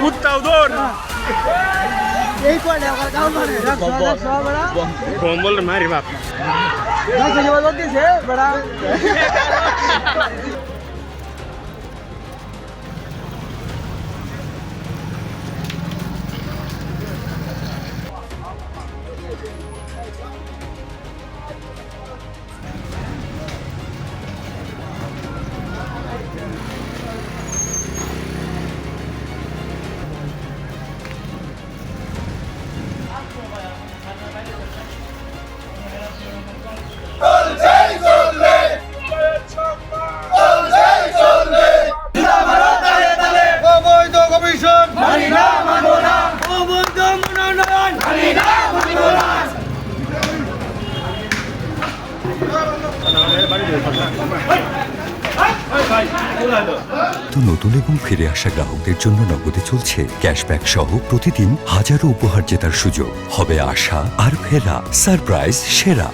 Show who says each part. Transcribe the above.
Speaker 1: Lutador!
Speaker 2: এই কয়টা আমার কাউ মানে রাখছো বড়া
Speaker 1: Bombol mari bap.
Speaker 2: রাখছো যে বল দিছে বড়া
Speaker 3: অবৈধ কমিশন মানি না মানব না অবৈধ মনোনয়ন মানি না মানব না
Speaker 4: তো নতুন এবং ফিরে আসা গ্রাহকদের জন্য নগদে চলছে ক্যাশব্যাক সহ প্রতিদিন হাজারো উপহার জেতার সুযোগ। হবে আশা আর ফেরা সারপ্রাইজ সেরা।